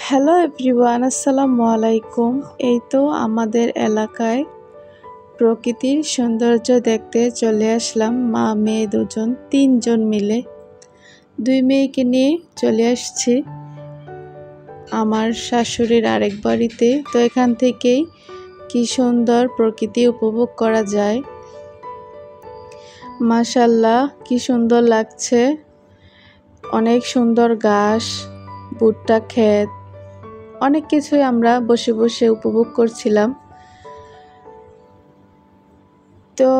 Hello everyone, আসসালামু আলাইকুম। এই তো আমাদের এলাকায় প্রকৃতির সৌন্দর্য দেখতে চলে আসলাম। মা মেয়ে দুজন, তিনজন মিলে। দুই মেয়েকে নিয়ে চলে আসছি আমার শাশুড়ির আরেক বাড়িতে। তো এখান থেকেই কি সুন্দর প্রকৃতি উপভোগ করা যায়। মাশাআল্লাহ, কি সুন্দর লাগছে। অনেক সুন্দর ঘাস, ভুট্টা ক্ষেত, অনেক কিছুই আমরা বসে বসে উপভোগ করছিলাম। তো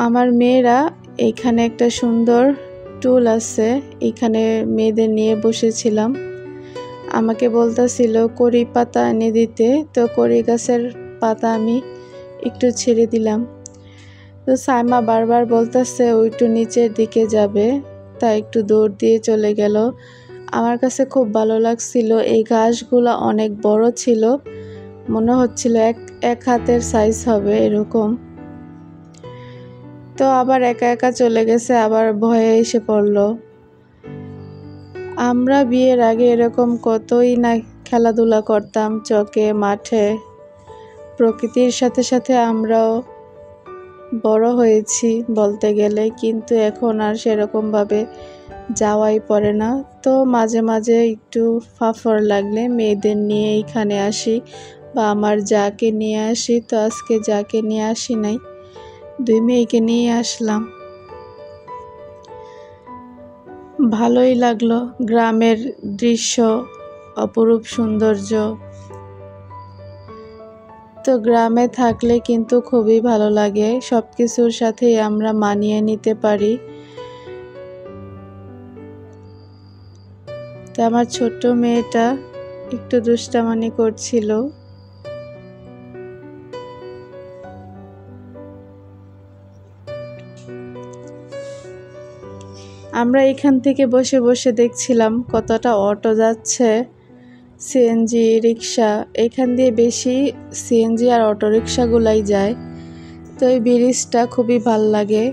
আমার মেয়েরা এখানে একটা সুন্দর টুল আছে, এখানে মেয়েদের নিয়ে বসেছিলাম। আমাকে বলতেছিল কড়ি পাতা এনে দিতে, তো কড়ি গাছের পাতা আমি একটু ছেড়ে দিলাম। তো সাইমা বারবার বলতেছে ওই একটু নিচের দিকে যাবে, তাই একটু দৌড় দিয়ে চলে গেল। আমার কাছে খুব ভালো লাগছিল। এই ঘাসগুলো অনেক বড় ছিল, মনে হচ্ছিল এক হাতের সাইজ হবে এরকম। তো আবার একা একা চলে গেছে, আবার ভয়ে এসে পড়ল। আমরা বিয়ের আগে এরকম কতই না খেলাধুলা করতাম চকে মাঠে। প্রকৃতির সাথে সাথে আমরাও বড় হয়েছি বলতে গেলে, কিন্তু এখন আর সেরকমভাবে যাওয়াই পড়ে না। তো মাঝে মাঝে একটু ফাফর লাগলে মেয়েদের নিয়ে এইখানে আসি বা আমার যাকে নিয়ে আসি। তো আজকে যাকে নিয়ে আসি নাই, দুই মেয়েকে নিয়ে আসলাম। ভালোই লাগলো, গ্রামের দৃশ্য, অপরূপ সৌন্দর্য। তো গ্রামে থাকলে কিন্তু খুবই ভালো লাগে, সব কিছুর সাথেই আমরা মানিয়ে নিতে পারি। তো আমার ছোট্ট মেয়েটা একটু দুষ্টামানি করছিল। আমরা এখান থেকে বসে বসে দেখছিলাম কতটা অটো যাচ্ছে, সিএনজি রিক্সা। এখান দিয়ে বেশি সিএনজি আর অটো রিক্সাগুলাই যায়। তো এই ব্রিজটা খুবই ভাল লাগে।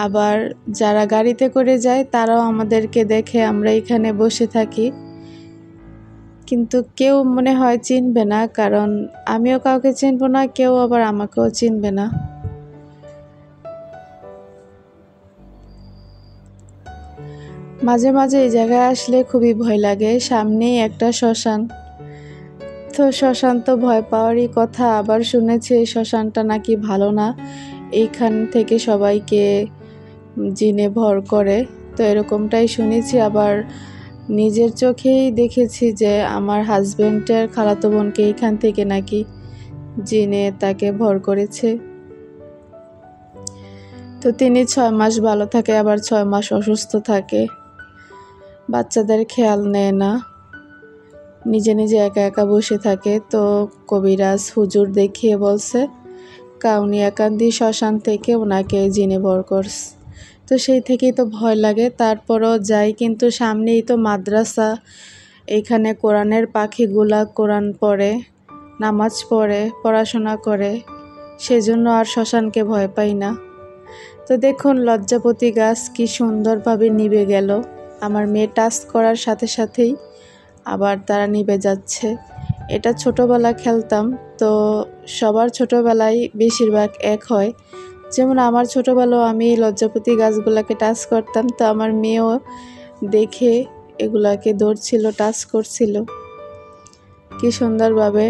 আবার যারা গাড়িতে করে যায় তারাও আমাদেরকে দেখে আমরা এখানে বসে থাকি, কিন্তু কেউ মনে হয় চিনবে না, কারণ আমিও কাউকে চিনব না, কেউ আবার আমাকেও চিনবে না। মাঝে মাঝে এই জায়গায় আসলে খুবই ভয় লাগে। সামনেই একটা শ্মশান। তো শ্মশান তো ভয় পাওয়ারই কথা, আবার শুনেছি এই শ্মশানটা নাকি ভালো না, এইখান থেকে সবাইকে জিনে ভর করে। তো এরকমটাই শুনেছি, আবার নিজের চোখেই দেখেছি যে আমার হাজবেন্ডের খালাতো বোনকে এইখান থেকে নাকি জিনে তাকে ভর করেছে। তো তিনি 6 মাস ভালো থাকে, আবার 6 মাস অসুস্থ থাকে। বাচ্চাদের খেয়াল নেয় না, নিজে নিজে একা একা বসে থাকে। তো কবিরাজ হুজুর দেখিয়ে বলছে কাউনিয়াকান্দি শ্মশান থেকে ওনাকে জিনে ভর করছে। তো সেই থেকেই তো ভয় লাগে, তারপরও যাই। কিন্তু সামনেই তো মাদ্রাসা, এইখানে কোরআনের পাখিগুলা কোরআন পড়ে, নামাজ পড়ে, পড়াশোনা করে, সেজন্য আর শ্মশানকে ভয় পাই না। তো দেখুন লজ্জাপতি গাছ কি সুন্দরভাবে নিভে গেল। আমার মেয়ে টাচ করার সাথে সাথেই আবার তারা নিভে যাচ্ছে। এটা ছোটোবেলা খেলতাম, তো সবার ছোটোবেলায় বেশিরভাগ এক হয়। যেমন আমার ছোটোবেলাও আমি লজ্জাপতি গাছগুলোকে টাচ করতাম, তো আমার মেয়েও দেখে এগুলাকে ধরছিল, টাচ করছিল। কি সুন্দরভাবে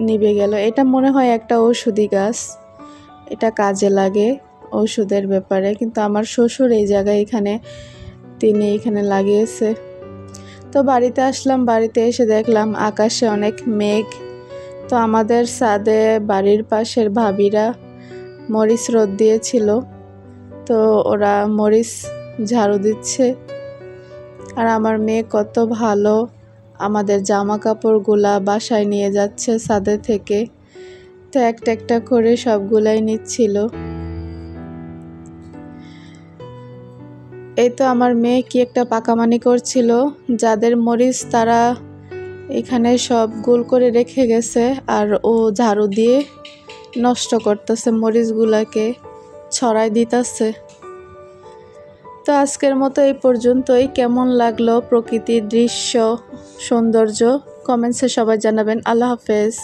নিভে গেল। এটা মনে হয় একটা ঔষধি গাছ, এটা কাজে লাগে ঔষধের ব্যাপারে। কিন্তু আমার শ্বশুর এই জায়গায় তিনি এখানে লাগিয়েছে। তো বাড়িতে আসলাম, বাড়িতে এসে দেখলাম আকাশে অনেক মেঘ। তো আমাদের ছাদে বাড়ির পাশের ভাবিরা মরিচ রোদ দিয়েছিল, তো ওরা মরিচ ঝাড়ু দিচ্ছে। আর আমার মেয়ে কত ভালো আমাদের জামা কাপড়গুলা বাসায় নিয়ে যাচ্ছে ছাদে থেকে। তো একটা একটা করে সবগুলাই নিচ্ছিল। এই তো আমার মেয়ে কি একটা পাকামানি করছিল, যাদের মরিচ তারা এখানে সব গোল করে রেখে গেছে, আর ও ঝাড়ু দিয়ে নষ্ট করতেছে, মরিচগুলাকে ছড়াই দিতেছে। তো আজকের মতো এই পর্যন্তই। কেমন লাগলো প্রকৃতির দৃশ্য, সৌন্দর্য কমেন্টসে সবাই জানাবেন। আল্লাহ হাফেজ।